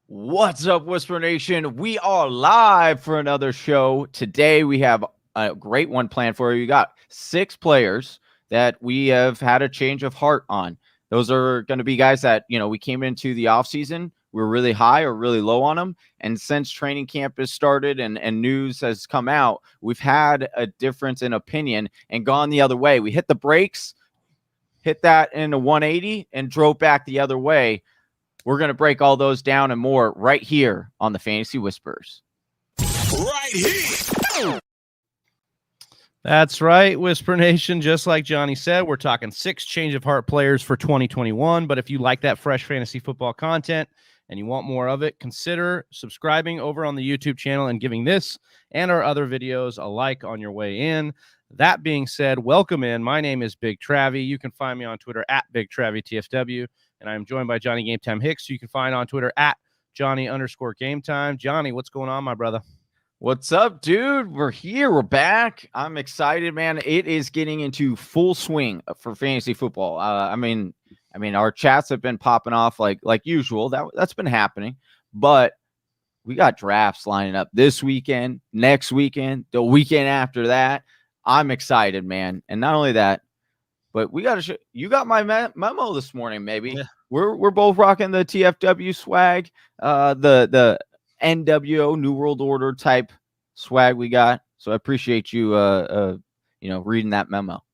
What's up, Whisper Nation? We are live for another show. Today, we have a great one planned for you. We got 6 players that we have had a change of heart on. Those are going to be guys that, we came into the offseason. We were really high or really low on them. And since training camp has started and news has come out, we've had a difference in opinion and gone the other way. We hit the brakes, hit that in a 180, and drove back the other way. We're going to break all those down and more right here on the Fantasy Whispers. Right here. That's right, Whisper Nation. Just like Johnny said, we're talking 6 change of heart players for 2021. But if you like that fresh fantasy football content and you want more of it, consider subscribing over on the YouTube channel and giving this and our other videos a like on your way in. That being said, welcome in. My name is Big Travy. You can find me on Twitter at BigTravyTFW. And I'm joined by Johnny Game Time Hicks. You can find on Twitter at Johnny_Game Time. Johnny, what's going on, my brother? What's up, dude? We're here. We're back. I'm excited, man. It is getting into full swing for fantasy football. I mean, our chats have been popping off like usual. That's been happening, but we got drafts lining up this weekend, next weekend, the weekend after that. I'm excited, man. And not only that, but we got to show you got my memo this morning. Maybe we're both rocking the TFW swag, the NWO New World Order type swag we got. So I appreciate you, reading that memo.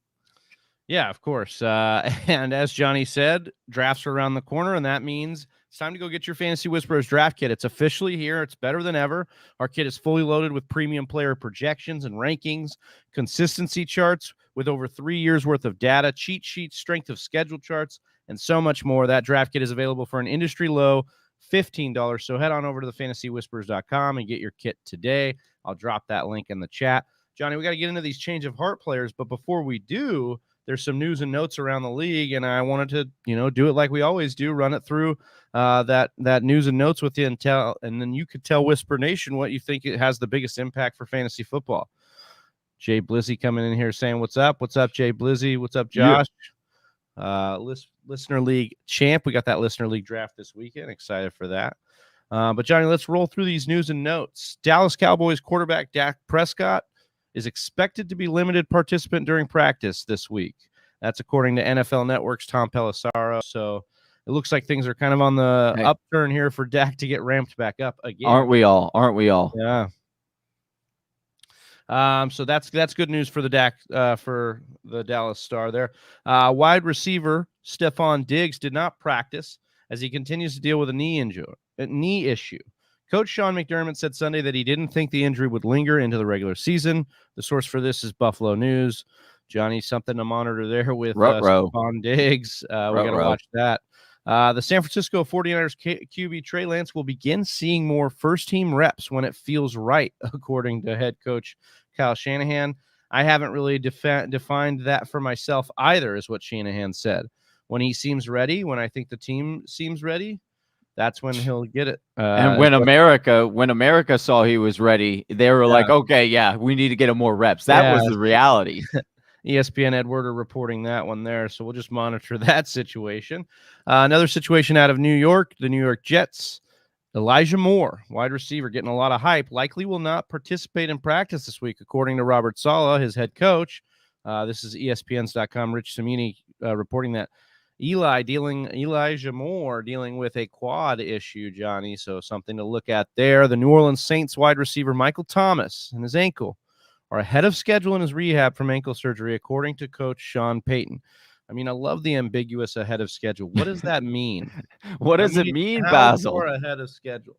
Yeah, of course. And as Johnny said, drafts are around the corner, and that means it's time to go get your Fantasy Whisperers draft kit. It's officially here. It's better than ever. Our kit is fully loaded with premium player projections and rankings, consistency charts with over 3 years worth of data, cheat sheets, strength of schedule charts, and so much more. That draft kit is available for an industry low $15. So head on over to thefantasywhispers.com and get your kit today. I'll drop that link in the chat. Johnny, we got to get into these change of heart players, but before we do, there's some news and notes around the league, and I wanted to, do it like we always do, run it through that news and notes with you and then you could tell Whisper Nation what you think it has the biggest impact for fantasy football. Jay Blizzy coming in here saying, what's up? What's up, Jay Blizzy? What's up, Josh? Yeah. Listener League champ. We got that Listener League draft this weekend. Excited for that. But, Johnny, let's roll through these news and notes. Dallas Cowboys quarterback Dak Prescott is expected to be limited participant during practice this week. That's according to NFL Network's Tom Pelissero. So it looks like things are kind of on the upturn here for Dak to get ramped back up again. Aren't we all? Yeah. So that's good news for for the Dallas Star there. Wide receiver Stephon Diggs did not practice as he continues to deal with a knee issue. Coach Sean McDermott said Sunday that he didn't think the injury would linger into the regular season. The source for this is Buffalo News. Johnny, something to monitor there with Stephon Diggs. We got to watch that. The San Francisco 49ers QB Trey Lance will begin seeing more first-team reps when it feels right, according to head coach Kyle Shanahan. I haven't really defined that for myself either, is what Shanahan said. When he seems ready, when I think the team seems ready, that's when he'll get it. And when America saw he was ready, they were like, okay, yeah, we need to get him more reps. That was the reality. ESPN Ed Werder reporting that one there. So we'll just monitor that situation. Another situation out of New York, the New York Jets. Elijah Moore, wide receiver, getting a lot of hype, likely will not participate in practice this week, according to Robert Saleh, his head coach. This is ESPNs.com. Rich Cimini reporting that Elijah Moore dealing with a quad issue, Johnny. So something to look at there. The New Orleans Saints wide receiver Michael Thomas and his ankle are ahead of schedule in his rehab from ankle surgery, according to Coach Sean Payton. I mean, I love the ambiguous ahead of schedule. What does that mean? What does it mean, Basil? Ahead of schedule,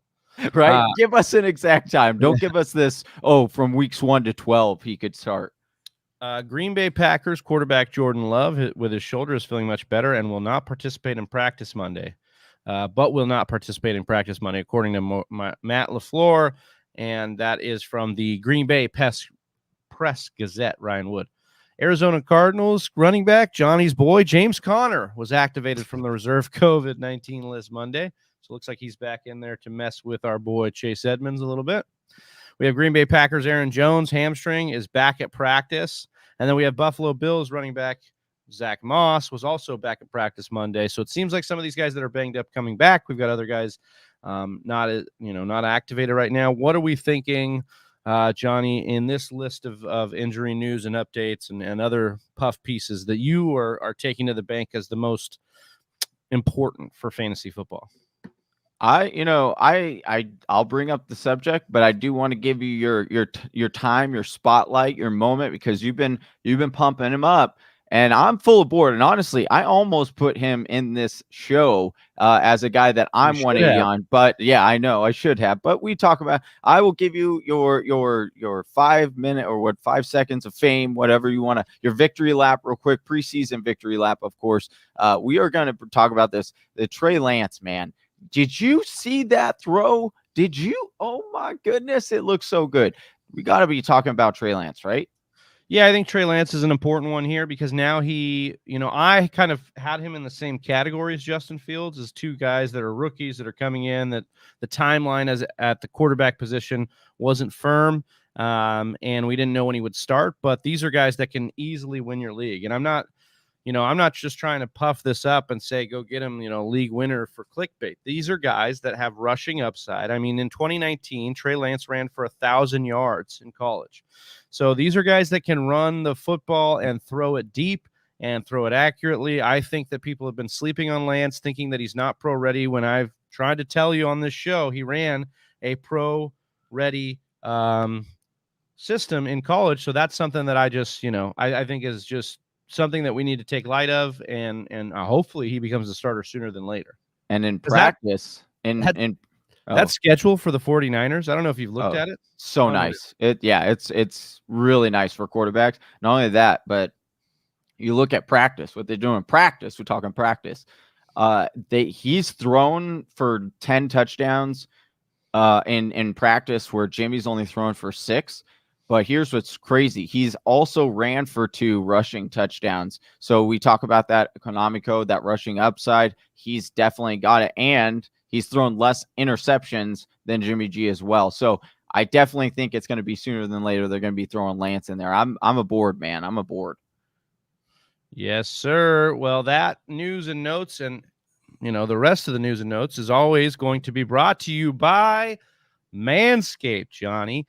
right? Give us an exact time. Don't give us this. From weeks 1 to 12, he could start. Green Bay Packers quarterback Jordan Love with his shoulder is feeling much better and will not participate in practice Monday. According to Matt LaFleur, and that is from the Green Bay Press Gazette. Ryan Wood. Arizona Cardinals running back Johnny's boy James Conner was activated from the reserve COVID-19 list Monday. So it looks like he's back in there to mess with our boy Chase Edmonds a little bit. We have Green Bay Packers Aaron Jones, hamstring, is back at practice. And then we have Buffalo Bills running back Zach Moss was also back at practice Monday. So it seems like some of these guys that are banged up coming back. We've got other guys not activated right now. What are we thinking, Johnny, in this list of injury news and updates and other puff pieces that you are taking to the bank as the most important for fantasy football? I'll bring up the subject, but I do want to give you your time, your spotlight, your moment, because you've been pumping him up, and I'm full aboard. And honestly, I almost put him in this show as a guy that I'm 180 on. But yeah, I know I should have. But we talk about. I will give you your 5 minute or 5 seconds of fame, whatever you want to. Your victory lap, real quick, preseason victory lap, of course. We are going to talk about this. The Trey Lance, man. Did you see that throw? Did you? Oh my goodness, it looks so good. We got to be talking about Trey Lance, right? Yeah, I think Trey Lance is an important one here because now I kind of had him in the same category as Justin Fields, as two guys that are rookies that are coming in, that the timeline as at the quarterback position wasn't firm, and we didn't know when he would start. But these are guys that can easily win your league, and I'm not just trying to puff this up and say, go get him, league winner for clickbait. These are guys that have rushing upside. I mean, in 2019, Trey Lance ran for 1,000 yards in college. So these are guys that can run the football and throw it deep and throw it accurately. I think that people have been sleeping on Lance, thinking that he's not pro ready, when I've tried to tell you on this show, he ran a pro ready system in college. So that's something that I just, I think is just something that we need to take light of, and hopefully he becomes a starter sooner than later. And in practice, that schedule for the 49ers, I don't know if you've looked at it. So nice. It's really nice for quarterbacks. Not only that, but you look at practice, what they're doing in practice. We're talking practice. He's thrown for 10 touchdowns in practice, where Jimmy's only thrown for 6. But here's what's crazy. He's also ran for 2 rushing touchdowns. So we talk about that economico, that rushing upside. He's definitely got it. And he's thrown less interceptions than Jimmy G as well. So I definitely think it's going to be sooner than later. They're going to be throwing Lance in there. I'm aboard, man. I'm aboard. Yes, sir. Well, that news and notes and, the rest of the news and notes is always going to be brought to you by Manscaped, Johnny.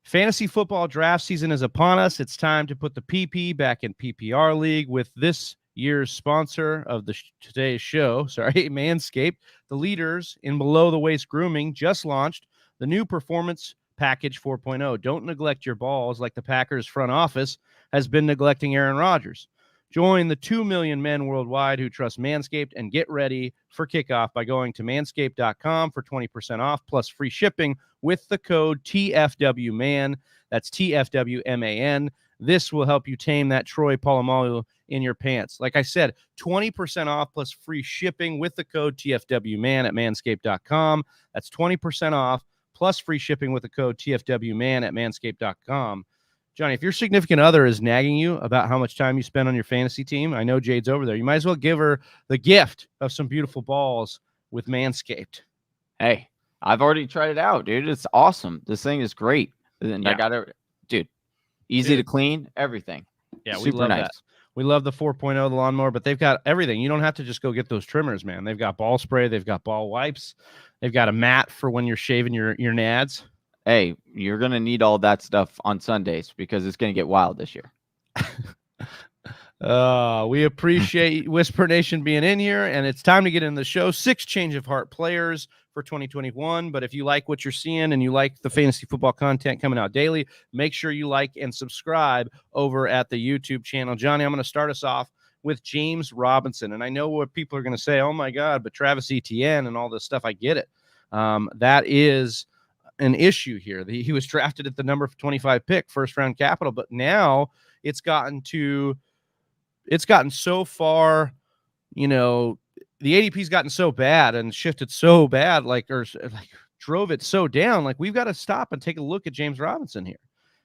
Fantasy football draft season is upon us. It's time to put the PP back in PPR League with this year's sponsor of today's show, Manscaped. The leaders in below-the-waist grooming just launched the new Performance Package 4.0. Don't neglect your balls like the Packers front office has been neglecting Aaron Rodgers. Join the 2 million men worldwide who trust Manscaped and get ready for kickoff by going to manscaped.com for 20% off plus free shipping with the code TFWMAN. That's TFWMAN. This will help you tame that Troy Polamalu in your pants. Like I said, 20% off plus free shipping with the code TFWMAN at manscaped.com. That's 20% off plus free shipping with the code TFWMAN at manscaped.com. Johnny, if your significant other is nagging you about how much time you spend on your fantasy team, I know Jade's over there, you might as well give her the gift of some beautiful balls with Manscaped. Hey, I've already tried it out, dude. It's awesome. This thing is great. And I got it, dude. Easy to clean, everything. Yeah, super we love nice. that. We love the 4.0, the lawnmower, but they've got everything. You don't have to just go get those trimmers, man. They've got ball spray, they've got ball wipes, they've got a mat for when you're shaving your nads. Hey, you're going to need all that stuff on Sundays because it's going to get wild this year. We appreciate Whisper Nation being in here, and it's time to get in the show. 6 change of heart players for 2021. But if you like what you're seeing and you like the fantasy football content coming out daily, make sure you like and subscribe over at the YouTube channel. Johnny, I'm going to start us off with James Robinson. And I know what people are going to say, oh my God, but Travis Etienne and all this stuff, I get it. That is an issue here. He was drafted at the number 25 pick, first round capital, but now it's gotten so far, the ADP's gotten so bad and shifted so bad, drove it so down. Like, we've got to stop and take a look at James Robinson here,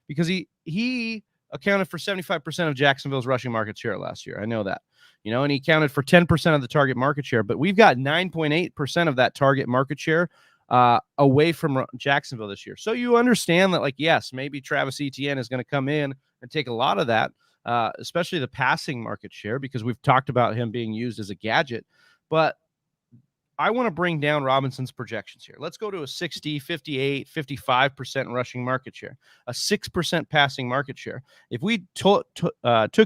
because he accounted for 75% of Jacksonville's rushing market share last year. I know that, and he accounted for 10% of the target market share, but we've got 9.8% of that target market share away from Jacksonville this year. So you understand that, yes, maybe Travis Etienne is going to come in and take a lot of that. especially the passing market share, because we've talked about him being used as a gadget. But I want to bring down Robinson's projections here. Let's go to a 60, 58, 55% rushing market share, a 6% passing market share. If we took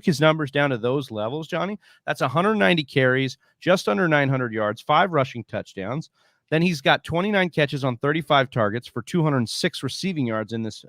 his numbers down to those levels, Johnny, that's 190 carries, just under 900 yards, 5 rushing touchdowns. Then he's got 29 catches on 35 targets for 206 receiving yards in this,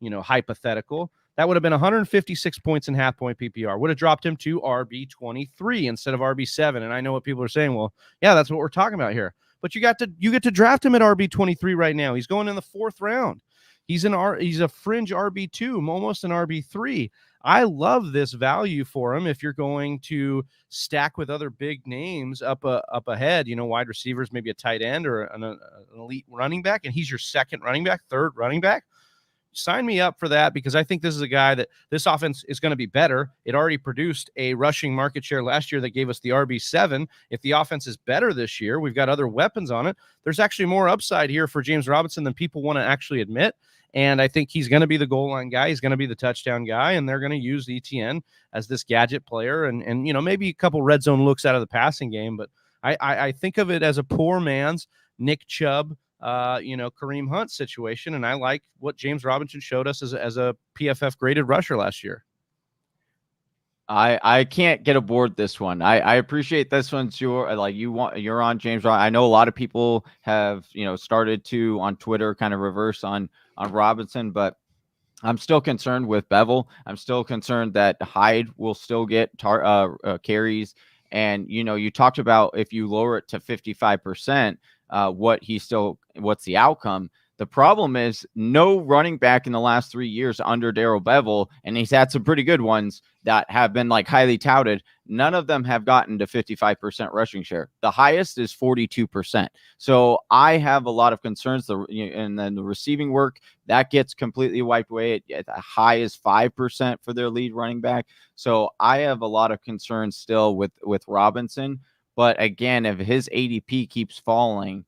hypothetical. That would have been 156 points in half-point PPR. Would have dropped him to RB23 instead of RB7. And I know what people are saying. Well, yeah, that's what we're talking about here. But you get to draft him at RB23 right now. He's going in the 4th round. He's a fringe RB2, almost an RB3. I love this value for him if you're going to stack with other big names up ahead, wide receivers, maybe a tight end or an elite running back, and he's your second running back, third running back. Sign me up for that, because I think this is a guy that this offense is going to be better. It already produced a rushing market share last year that gave us the RB7. If the offense is better this year, we've got other weapons on it. There's actually more upside here for James Robinson than people want to actually admit. And I think he's going to be the goal line guy. He's going to be the touchdown guy, and they're going to use ETN as this gadget player and maybe a couple red zone looks out of the passing game. But I think of it as a poor man's Nick Chubb, Kareem Hunt situation. And I like what James Robinson showed us as a PFF graded rusher last year. I can't get aboard this one. I appreciate this one's you're on James. I know a lot of people have, started to on Twitter kind of reverse on Robinson, but I'm still concerned with Bevel. I'm still concerned that Hyde will still get carries. And, you talked about if you lower it to 55%, what's the outcome? The problem is no running back in the last 3 years under Darrell Bevel, and he's had some pretty good ones that have been highly touted. None of them have gotten to 55% rushing share. The highest is 42%. So I have a lot of concerns. And then the receiving work that gets completely wiped away at the high is 5% for their lead running back. So I have a lot of concerns still with Robinson. But again, if his ADP keeps falling,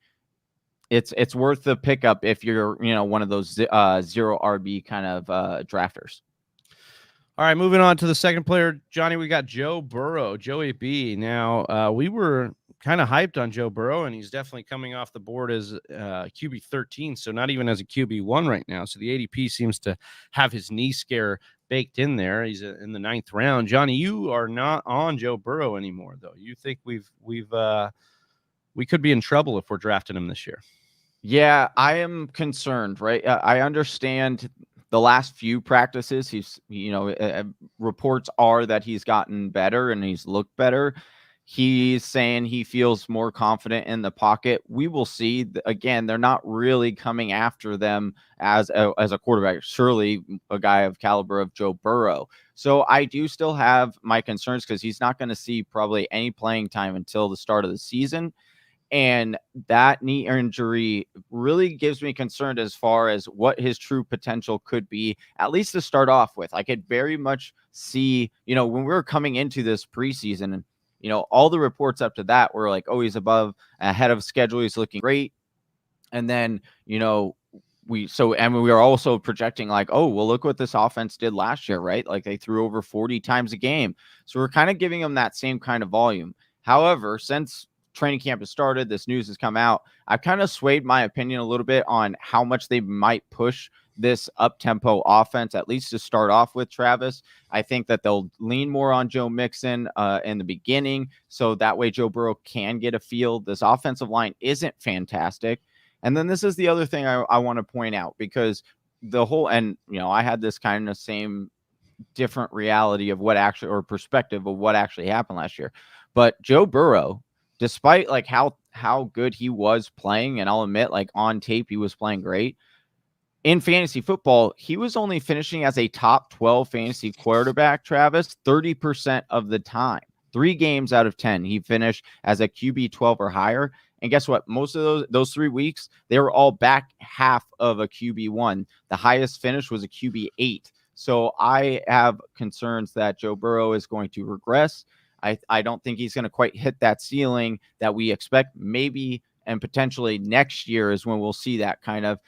it's worth the pickup if you're, one of those zero RB kind of drafters. All right, moving on to the second player, Johnny, we got Joe Burrow, Joey B. Now, we were kind of hyped on Joe Burrow, and he's definitely coming off the board as QB 13, so not even as a QB 1 right now. So the ADP seems to have his knee scare baked in there. He's in the 9th round. Johnny, you are not on Joe Burrow anymore, though. You think we could be in trouble if we're drafting him this year? Yeah, I am concerned, right? I understand the last few practices, he's, reports are that he's gotten better and he's looked better. He's saying he feels more confident in the pocket. We will see. Again, they're not really coming after them as a quarterback. Surely a guy of caliber of Joe Burrow. So I do still have my concerns because he's not going to see probably any playing time until the start of the season. And that knee injury really gives me concern as far as what his true potential could be, at least to start off with. I could very much see, when we were coming into this preseason, all the reports up to that were like, oh, he's ahead of schedule. He's looking great. And then, we were also projecting oh, well, look what this offense did last year, right? They threw over 40 times a game. So we're kind of giving them that same kind of volume. However, since training camp has started, this news has come out, I've kind of swayed my opinion a little bit on how much they might push this up-tempo offense, at least to start off with Travis. I think that they'll lean more on Joe Mixon in the beginning, so that way Joe Burrow can get a feel. This offensive line isn't fantastic. And then this is the other thing I want to point out, because I had this kind of same different reality of perspective of what actually happened last year. But Joe Burrow, despite how good he was playing, and I'll admit on tape he was playing great, in fantasy football he was only finishing as a top 12 fantasy quarterback, Travis, 30% of the time. 3 games out of 10 he finished as a QB 12 or higher. And guess what? Most of those 3 weeks, they were all back half of a QB 1. The highest finish was a QB 8. So I have concerns that Joe Burrow is going to regress. I don't think he's going to quite hit that ceiling that we expect. Maybe and potentially next year is when we'll see that kind of,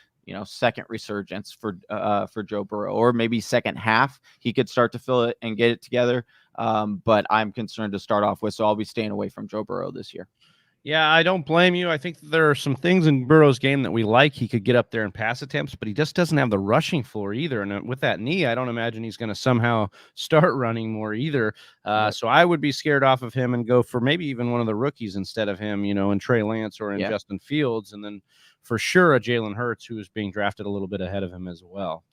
second resurgence for Joe Burrow, or maybe second half he could start to fill it and get it together. But I'm concerned to start off with, so I'll be staying away from Joe Burrow this year. Yeah, I don't blame you. I think that there are some things in Burrow's game that we like. He could get up there in pass attempts, but he just doesn't have the rushing floor either. And with that knee, I don't imagine he's going to somehow start running more either. So I would be scared off of him and go for maybe even one of the rookies instead of him, in Trey Lance or in Justin Fields. And then for sure a Jalen Hurts, who is being drafted a little bit ahead of him as well.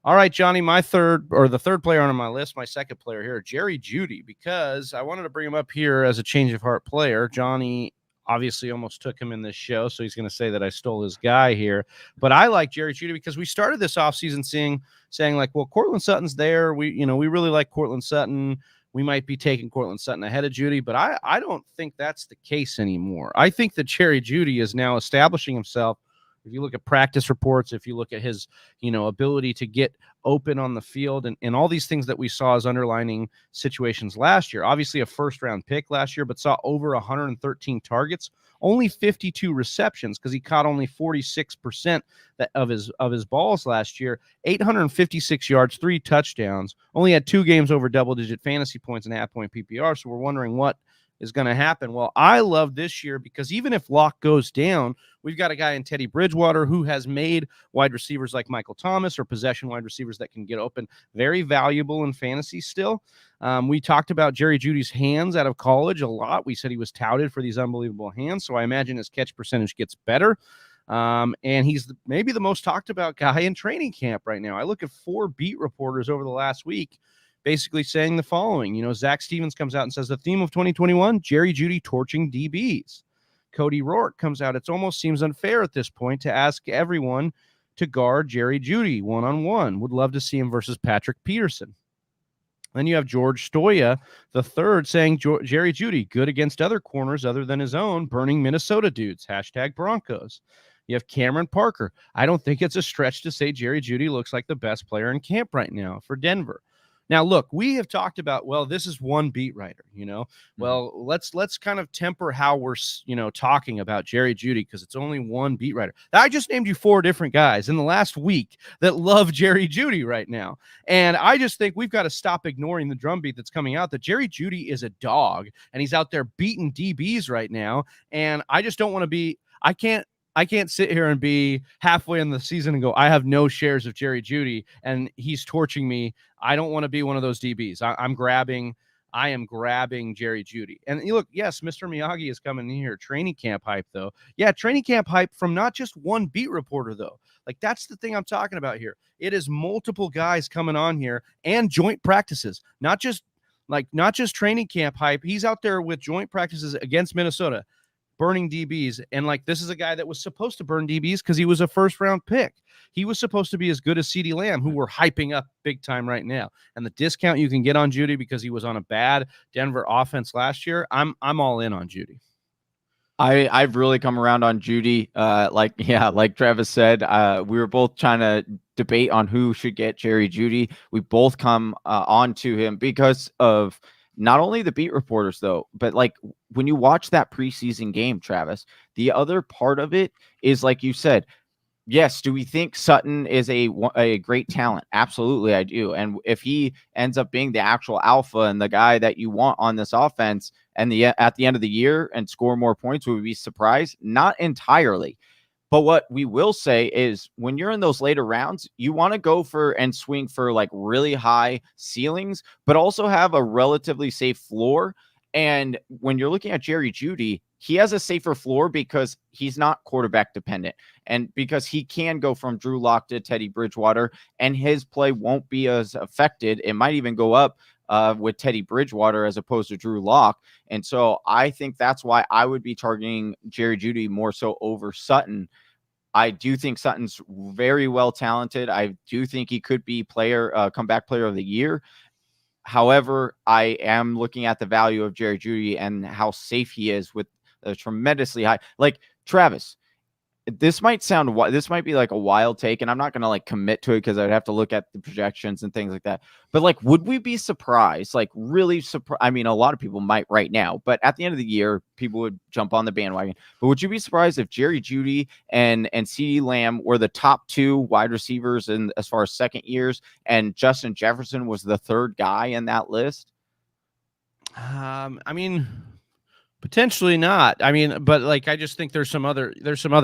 All right, Johnny, the third player on my list, my second player here, Jerry Jeudy, because I wanted to bring him up here as a change of heart player. Johnny obviously almost took him in this show, so he's going to say that I stole his guy here. But I like Jerry Jeudy because we started this offseason saying like, well, Courtland Sutton's there. We really like Courtland Sutton. We might be taking Courtland Sutton ahead of Jeudy, but I don't think that's the case anymore. I think that Jerry Jeudy is now establishing himself. If you look at practice reports, if you look at his, ability to get open on the field and all these things that we saw as underlining situations last year, obviously a first-round pick last year, but saw over 113 targets, only 52 receptions because he caught only 46% of his balls last year, 856 yards, 3 touchdowns, only had 2 games over double-digit fantasy points and half-point PPR, so we're wondering what is going to happen. Well, I love this year because even if Locke goes down, we've got a guy in Teddy Bridgewater who has made wide receivers like Michael Thomas or possession wide receivers that can get open very valuable in fantasy still. We talked about Jerry Jeudy's hands out of college a lot. We said he was touted for these unbelievable hands, so I imagine his catch percentage gets better. And he's maybe the most talked about guy in training camp right now. I look at 4 beat reporters over the last week basically saying the following. Zach Stevens comes out and says the theme of 2021, Jerry Jeudy torching DBs. Cody Rourke comes out. It almost seems unfair at this point to ask everyone to guard Jerry Jeudy one-on-one. Would love to see him versus Patrick Peterson. Then you have George Stoya, the third, saying Jerry Jeudy, good against other corners other than his own, burning Minnesota dudes, #Broncos. You have Cameron Parker. I don't think it's a stretch to say Jerry Jeudy looks like the best player in camp right now for Denver. Now, look, we have talked about, well, this is one beat writer, Well, let's kind of temper how we're, talking about Jerry Jeudy because it's only one beat writer. I just named you 4 different guys in the last week that love Jerry Jeudy right now. And I just think we've got to stop ignoring the drumbeat that's coming out that Jerry Jeudy is a dog and he's out there beating DBs right now. And I just don't want to be – I can't sit here and be halfway in the season and go, I have no shares of Jerry Jeudy and he's torching me. I don't want to be one of those DBs. I am grabbing Jerry Jeudy. And look, yes, Mr. Miyagi is coming in here. Training camp hype, though. Yeah, training camp hype from not just one beat reporter, though. Like, that's the thing I'm talking about here. It is multiple guys coming on here and joint practices, not just training camp hype. He's out there with joint practices against Minnesota, burning DBs. And this is a guy that was supposed to burn DBs because he was a first-round pick. He was supposed to be as good as CeeDee Lamb, who we're hyping up big time right now. And the discount you can get on Jeudy because he was on a bad Denver offense last year, I'm all in on Jeudy. I've really come around on Jeudy. Like Travis said, we were both trying to debate on who should get Jerry Jeudy. We both come on to him because of not only the beat reporters, though, but when you watch that preseason game, Travis, the other part of it is, like you said, yes, do we think Sutton is a great talent? Absolutely, I do. And if he ends up being the actual alpha and the guy that you want on this offense and at the end of the year and score more points, would we be surprised? Not entirely. But what we will say is when you're in those later rounds, you want to go for and swing for really high ceilings, but also have a relatively safe floor. And when you're looking at Jerry Jeudy, he has a safer floor because he's not quarterback dependent and because he can go from Drew Lock to Teddy Bridgewater and his play won't be as affected. It might even go up with Teddy Bridgewater as opposed to Drew Lock. And so I think that's why I would be targeting Jerry Jeudy more so over Sutton. I do think Sutton's very well talented. I do think he could be comeback player of the year. However, I am looking at the value of Jerry Jeudy and how safe he is with a tremendously high, Travis, this might be like a wild take, and I'm not going to like commit to it because I'd have to look at the projections and things like that. But like, would we be surprised? Like, really surprised? I mean, a lot of people might right now, but at the end of the year, people would jump on the bandwagon. But would you be surprised if Jeudy and CeeDee Lamb were the top 2 wide receivers in as far as second years, and Justin Jefferson was the 3rd guy in that list? I mean, potentially not. I mean, but like, I just think there's some other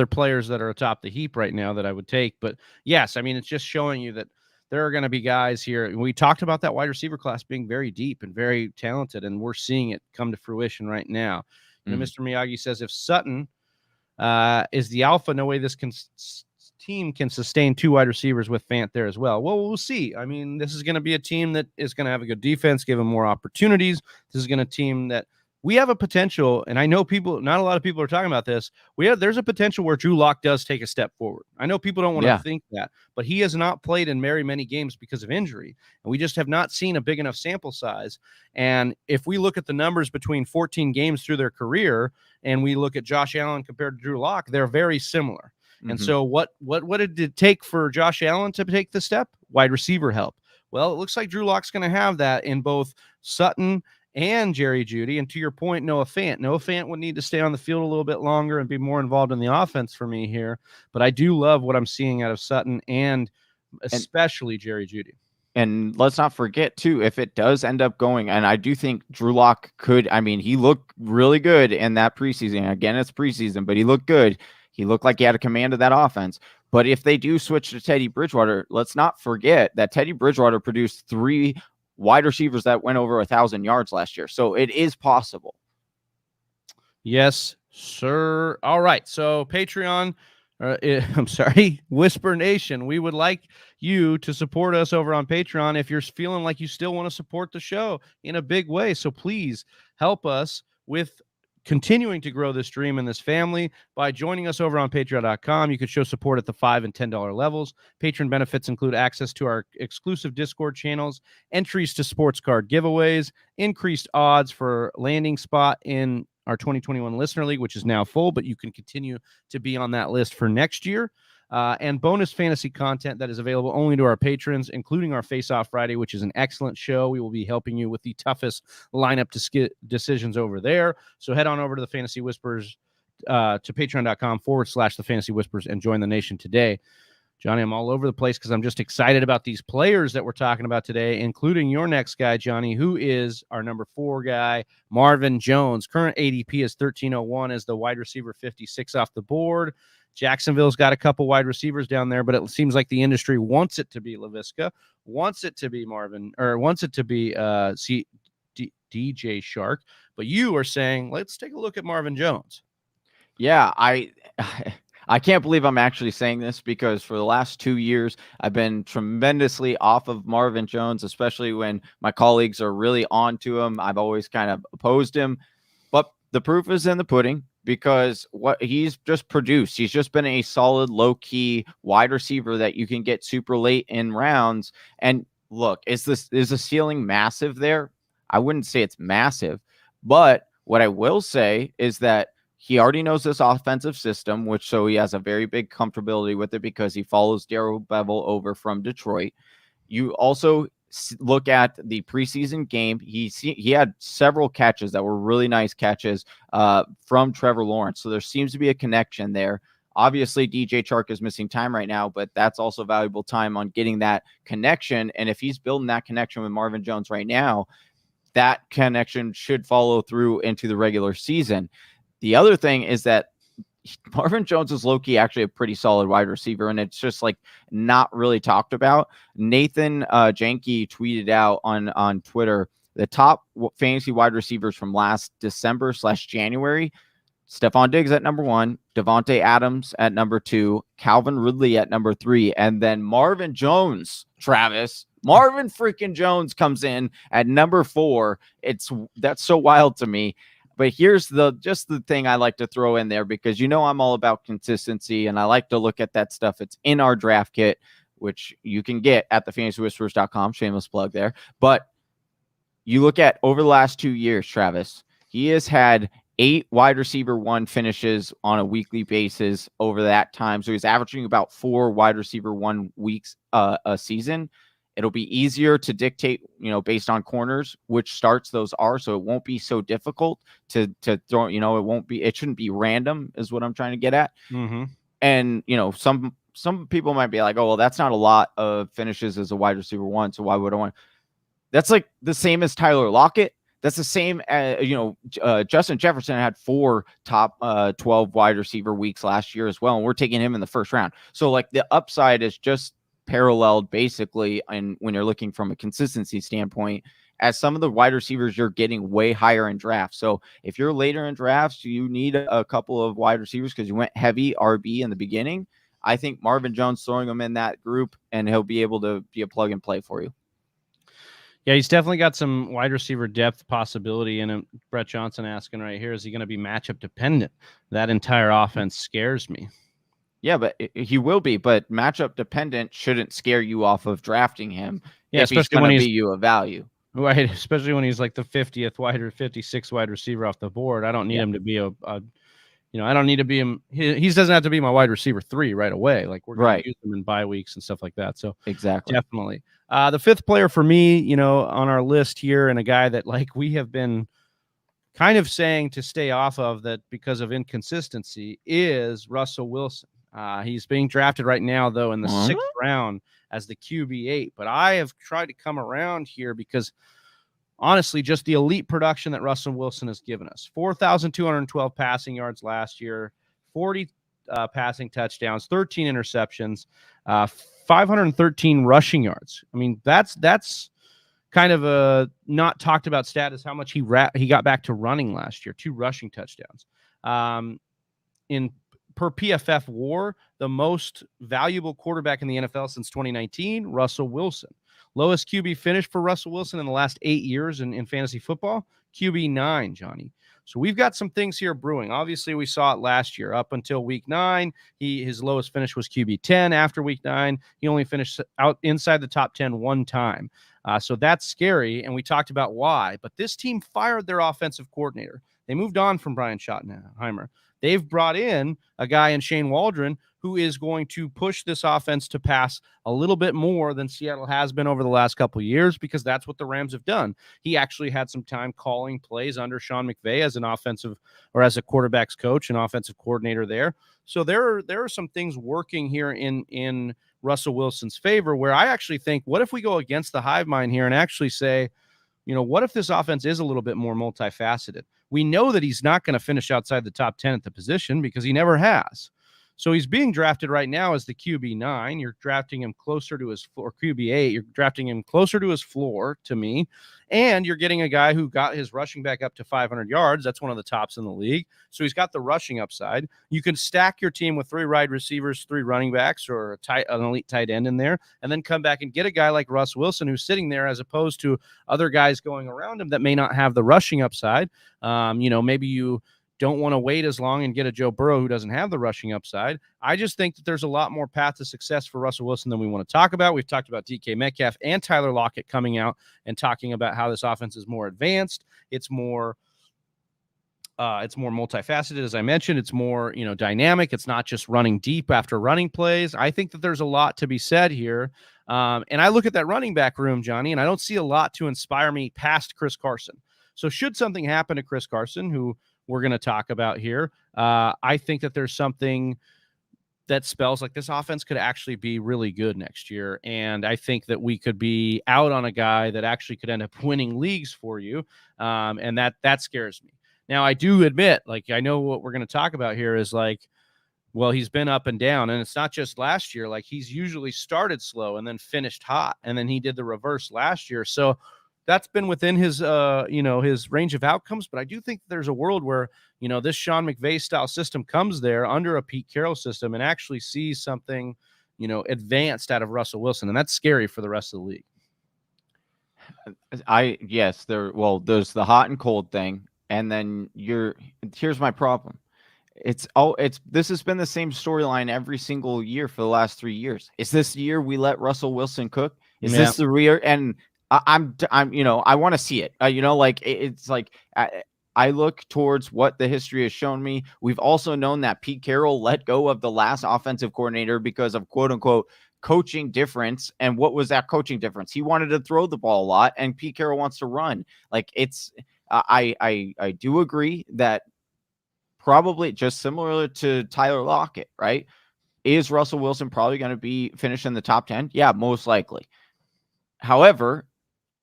players that are atop the heap right now that I would take. But yes, I mean, it's just showing you that there are going to be guys here. We talked about that wide receiver class being very deep and very talented, and we're seeing it come to fruition right now. You know, Mr. Miyagi says if Sutton is the alpha, no way this team can sustain 2 wide receivers with Fant there as well. Well, we'll see. I mean, this is going to be a team that is going to have a good defense, give them more opportunities. This is going to team that we have a potential, and I know not a lot of people are talking about this. There's a potential where Drew Lock does take a step forward. I know people don't want to think that, but he has not played in very many games because of injury, and we just have not seen a big enough sample size. And if we look at the numbers between 14 games through their career, and we look at Josh Allen compared to Drew Lock, they're very similar. And so what did it take for Josh Allen to take the step? Wide receiver help. Well, it looks like Drew Lock's going to have that in both Sutton and Jerry Jeudy. And to your point, Noah Fant would need to stay on the field a little bit longer and be more involved in the offense for me here. But I do love what I'm seeing out of Sutton and especially Jerry Jeudy. And let's not forget, too, if it does end up going, and I do think Drew Lock could, I mean, he looked really good in that preseason. Again, it's preseason, but he looked good. He looked like he had a command of that offense. But if they do switch to Teddy Bridgewater, let's not forget that Teddy Bridgewater produced 3 wide receivers that went over 1,000 yards last year. So it is possible. Yes, sir. All right. So Patreon, Whisper Nation, we would like you to support us over on Patreon if you're feeling like you still want to support the show in a big way. So please help us with continuing to grow this dream and this family by joining us over on patreon.com. You can show support at the $5 and $10 levels. Patron benefits include access to our exclusive Discord channels, entries to sports card giveaways, increased odds for landing spot in our 2021 Listener League, which is now full, but you can continue to be on that list for next year. And bonus fantasy content that is available only to our patrons, including our Face Off Friday, which is an excellent show. We will be helping you with the toughest lineup decisions over there. So head on over to the Fantasy Whispers, to patreon.com/the Fantasy Whispers, and join the nation today. Johnny, I'm all over the place because I'm just excited about these players that we're talking about today, including your next guy, Johnny, who is our number 4 guy, Marvin Jones. Current ADP is 1301 as the wide receiver 56 off the board. Jacksonville's got a couple wide receivers down there, but it seems like the industry wants it to be LaVisca, wants it to be Marvin, or wants it to be DJ Shark. But you are saying, let's take a look at Marvin Jones. Yeah, I can't believe I'm actually saying this because for the last 2 years, I've been tremendously off of Marvin Jones, especially when my colleagues are really on to him. I've always kind of opposed him, but the proof is in the pudding because what he's just produced. He's just been a solid, low-key wide receiver that you can get super late in rounds. And look, is the ceiling massive there? I wouldn't say it's massive, but what I will say is that he already knows this offensive system, which so he has a very big comfortability with it because he follows Darrell Bevel over from Detroit. You also look at the preseason game. He had several catches that were really nice catches from Trevor Lawrence. So there seems to be a connection there. Obviously, DJ Chark is missing time right now, but that's also valuable time on getting that connection. And if he's building that connection with Marvin Jones right now, that connection should follow through into the regular season. The other thing is that Marvin Jones is low-key actually a pretty solid wide receiver, and it's just like not really talked about. Nathan Janke tweeted out on Twitter the top fantasy wide receivers from last December/January. Stephon Diggs at number 1, Devontae Adams at number 2, Calvin Ridley at number 3, and then Marvin Jones, Travis. Marvin freaking Jones comes in at number 4. That's so wild to me. But here's the thing I like to throw in there because I'm all about consistency and I like to look at that stuff. It's in our draft kit, which you can get at thefantasywhispers.com. Shameless plug there. But you look at over the last 2 years, Travis, he has had 8 wide receiver 1 finishes on a weekly basis over that time. So he's averaging about 4 wide receiver 1 weeks a season. It'll be easier to dictate, based on corners, which starts those are. So it won't be so difficult to throw, it shouldn't be random is what I'm trying to get at. Mm-hmm. And, some people might be like, oh, well, that's not a lot of finishes as a wide receiver 1. So why would I want? That's like the same as Tyler Lockett. That's the same as, Justin Jefferson had 4 top 12 wide receiver weeks last year as well. And we're taking him in the first round. So like the upside is just paralleled basically. And when you're looking from a consistency standpoint, as some of the wide receivers, you're getting way higher in drafts. So if you're later in drafts, you need a couple of wide receivers because you went heavy RB in the beginning. I think Marvin Jones throwing him in that group and he'll be able to be a plug and play for you. Yeah, he's definitely got some wide receiver depth possibility in him. Brett Johnson asking right here, is he going to be matchup dependent? That entire offense scares me. Yeah, but he will be. But matchup dependent shouldn't scare you off of drafting him. Yeah, if especially when he's be you a value. Right, especially when he's like the 50th wide or 56th wide receiver off the board. I don't need him to be I don't need to be him. He doesn't have to be my wide receiver 3 right away. Like we're going to use him in bye weeks and stuff like that. So exactly, definitely. The 5th player for me, on our list here, and a guy that like we have been kind of saying to stay off of that because of inconsistency is Russell Wilson. He's being drafted right now, though, in the 6th round as the QB8. But I have tried to come around here because, honestly, just the elite production that Russell Wilson has given us. 4,212 passing yards last year, 40 passing touchdowns, 13 interceptions, 513 rushing yards. I mean, that's kind of a not talked about stat is how much he got back to running last year, 2 rushing touchdowns. Per PFF WAR, the most valuable quarterback in the NFL since 2019, Russell Wilson. Lowest QB finish for Russell Wilson in the last 8 years in fantasy football, QB9, Johnny. So we've got some things here brewing. Obviously, we saw it last year. Up until week 9, his lowest finish was QB10. After week 9, he only finished out inside the top 10 one time. So that's scary, and we talked about why. But this team fired their offensive coordinator. They moved on from Brian Schottenheimer. They've brought in a guy in Shane Waldron who is going to push this offense to pass a little bit more than Seattle has been over the last couple of years, because that's what the Rams have done. He actually had some time calling plays under Sean McVay as an offensive or as a quarterback's coach and offensive coordinator there. So there are some things working here in Russell Wilson's favor, where I actually think, what if we go against the hive mind here and actually say, what if this offense is a little bit more multifaceted? We know that he's not going to finish outside the top 10 at the position because he never has. So he's being drafted right now as the QB9. You're drafting him closer to his floor, QB8. You're drafting him closer to his floor to me. And you're getting a guy who got his rushing back up to 500 yards. That's one of the tops in the league. So he's got the rushing upside. You can stack your team with 3 wide receivers, 3 running backs, or an elite tight end in there, and then come back and get a guy like Russ Wilson who's sitting there, as opposed to other guys going around him that may not have the rushing upside. Maybe you don't want to wait as long and get a Joe Burrow who doesn't have the rushing upside. I just think that there's a lot more path to success for Russell Wilson than we want to talk about. We've talked about DK Metcalf and Tyler Lockett coming out and talking about how this offense is more advanced. It's more multifaceted, as I mentioned. It's more, dynamic. It's not just running deep after running plays. I think that there's a lot to be said here. And I look at that running back room, Johnny, and I don't see a lot to inspire me past Chris Carson. So should something happen to Chris Carson, who we're going to talk about here, I think that there's something that spells like this offense could actually be really good next year. And I think that we could be out on a guy that actually could end up winning leagues for you. And that scares me. Now, I do admit, I know what we're going to talk about here is well, he's been up and down, and it's not just last year. He's usually started slow and then finished hot, and then he did the reverse last year. So that's been within his, his range of outcomes. But I do think there's a world where, this Sean McVay style system comes there under a Pete Carroll system and actually sees something, advanced out of Russell Wilson. And that's scary for the rest of the league. There's the hot and cold thing. And then here's my problem. This has been the same storyline every single year for the last 3 years. Is this the year we let Russell Wilson cook? Is this the real? And I want to see it. It's I look towards what the history has shown me. We've also known that Pete Carroll let go of the last offensive coordinator because of quote unquote coaching difference. And what was that coaching difference? He wanted to throw the ball a lot, and Pete Carroll wants to run. Like it's, I do agree that probably just similar to Tyler Lockett, right? Is Russell Wilson probably going to be finished in the top 10? Yeah, most likely. However,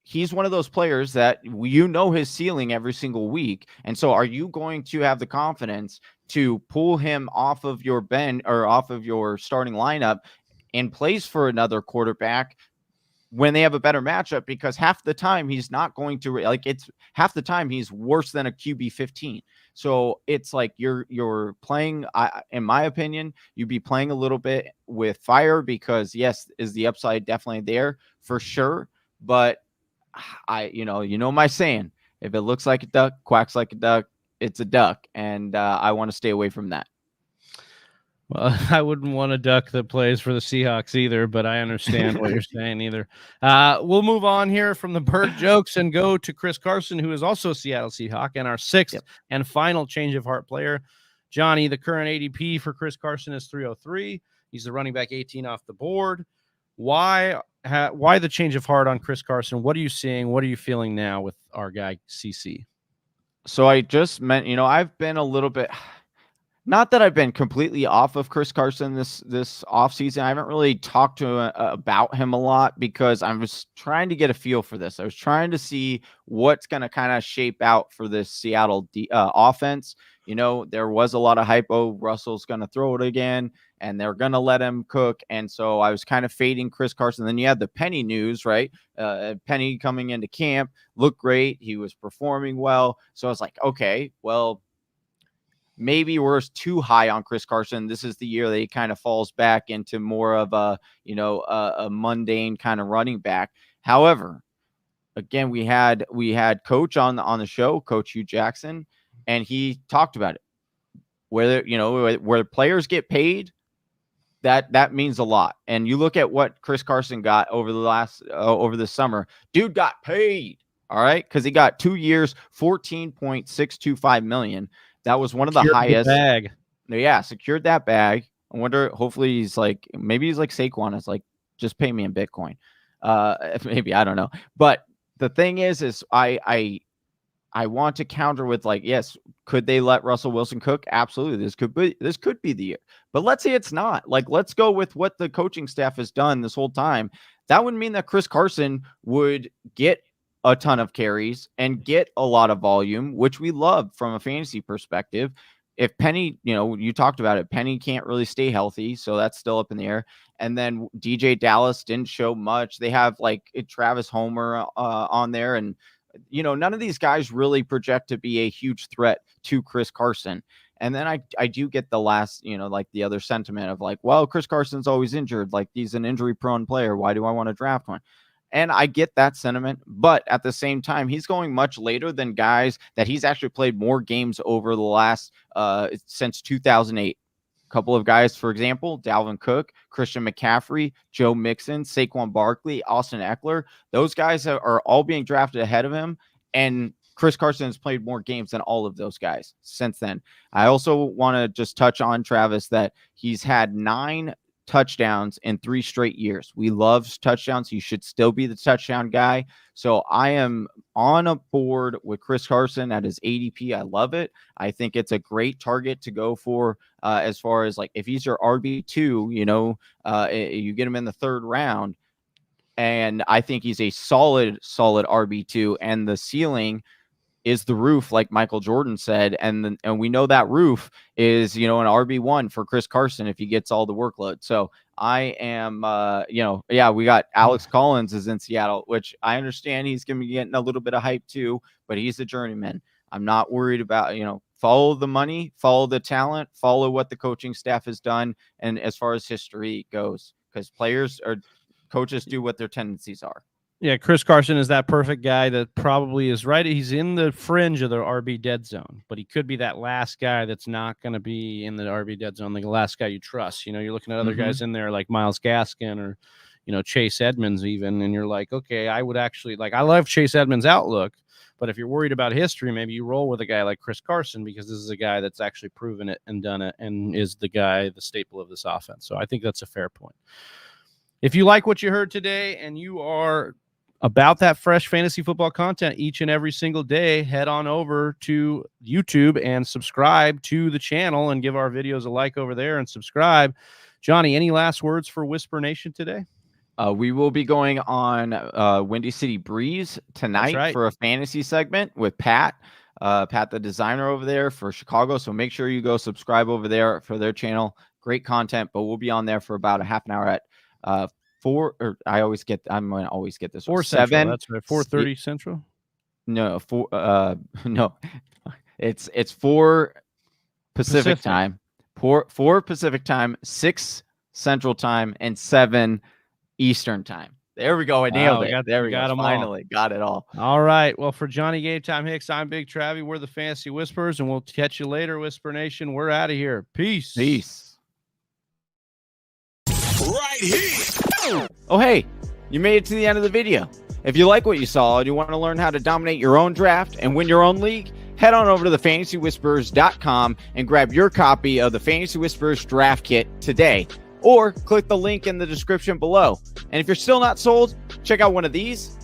he's one of those players that his ceiling every single week. And so are you going to have the confidence to pull him off of your bench or off of your starting lineup and place for another quarterback when they have a better matchup? Because half the time he's not going to it's half the time he's worse than a QB 15. So it's like you're playing, in my opinion, you'd be playing a little bit with fire because yes, is the upside definitely there for sure. But you know my saying, if it looks like a duck, quacks like a duck, it's a duck. And I want to stay away from that. Well, I wouldn't want a duck that plays for the Seahawks either, but I understand what you're saying either. We'll move on here from the bird jokes and go to Chris Carson, who is also a Seattle Seahawk and our sixth and final change of heart player. Johnny, the current ADP for Chris Carson is 303. He's the running back 18 off the board. Why the change of heart on Chris Carson? What are you seeing? What are you feeling now with our guy CC? So I just meant, I've been a little bit, not that I've been completely off of Chris Carson this offseason. I haven't really talked to about him a lot because I was trying to get a feel for this. I was trying to see what's going to kind of shape out for this Seattle offense. There was a lot of hype. Oh, Russell's going to throw it again, and they're going to let him cook. And so I was kind of fading Chris Carson. Then you had the Penny news, right? Penny coming into camp, looked great. He was performing well. So I was like, okay, well, maybe we're too high on Chris Carson. This is the year that he kind of falls back into more of a mundane kind of running back. However, again, we had Coach on the show, Coach Hugh Jackson, and he talked about it. Where players get paid, that means a lot. And you look at what Chris Carson got over the summer. Dude got paid, all right, because he got 2 years, $14.625 million. That was one of the highest. Bag. Yeah, secured that bag. I wonder. Hopefully, maybe he's like Saquon. It's like, just pay me in Bitcoin. Maybe, I don't know. But the thing is I want to counter with yes, could they let Russell Wilson cook? Absolutely. This could be the year. But let's say it's not. Let's go with what the coaching staff has done this whole time. That would mean that Chris Carson would get a ton of carries and get a lot of volume, which we love from a fantasy perspective. If Penny, you talked about it, Penny can't really stay healthy, so that's still up in the air. And then DJ Dallas didn't show much. They have Travis Homer on there, and none of these guys really project to be a huge threat to Chris Carson. And then I do get the last, the other sentiment of well, Chris Carson's always injured. He's an injury prone player. Why do I want to draft one? And I get that sentiment, but at the same time, he's going much later than guys that he's actually played more games over the last since 2008. A couple of guys, for example, Dalvin Cook, Christian McCaffrey, Joe Mixon, Saquon Barkley, Austin Eckler. Those guys are all being drafted ahead of him, and Chris Carson has played more games than all of those guys since then. I also want to just touch on Travis that he's had 9 touchdowns in 3 straight years. We love touchdowns. He should still be the touchdown guy. So I am on a board with Chris Carson at his ADP. I love it. I think it's a great target to go for as far as if he's your RB2, you get him in the 3rd round. And I think he's a solid RB2, and the ceiling is the roof, like Michael Jordan said. And we know that roof is, an RB1 for Chris Carson if he gets all the workload. So I am, we got Alex Collins is in Seattle, which I understand he's going to be getting a little bit of hype too, but he's a journeyman. I'm not worried about, follow the money, follow the talent, follow what the coaching staff has done. And as far as history goes, because coaches do what their tendencies are. Yeah, Chris Carson is that perfect guy that probably is right. He's in the fringe of the RB dead zone, but he could be that last guy that's not going to be in the RB dead zone, the last guy you trust. You're looking at other guys in there like Myles Gaskin or, Chase Edmonds even, and you're like, okay, I would actually I love Chase Edmonds' outlook, but if you're worried about history, maybe you roll with a guy like Chris Carson, because this is a guy that's actually proven it and done it and is the staple of this offense. So I think that's a fair point. If you like what you heard today and you are about that fresh fantasy football content each and every single day, head on over to YouTube and subscribe to the channel and give our videos a like over there and subscribe. Johnny, any last words for Whisper Nation today? We will be going on Windy City Breeze tonight for a fantasy segment with Pat, the designer over there for Chicago. So make sure you go subscribe over there for their channel. Great content, but we'll be on there for about a half an hour at 4. Or I'm going to always get this 4 7. Central, that's right. 4:30 Central. No, 4. No, it's 4 Pacific time. 4 Pacific time, 6 Central time, and 7 Eastern time. There we go. I nailed it. There we go. Finally got it all. All right. Well, for Johnny Game Time Hicks, I'm Big Travy. We're the Fantasy Whisperers, and we'll catch you later, Whisper Nation. We're out of here. Peace. Peace. Right here. Oh, hey, you made it to the end of the video. If you like what you saw and you want to learn how to dominate your own draft and win your own league, head on over to thefantasywhisperers.com and grab your copy of the Fantasy Whisperers Draft Kit today. Or click the link in the description below. And if you're still not sold, check out one of these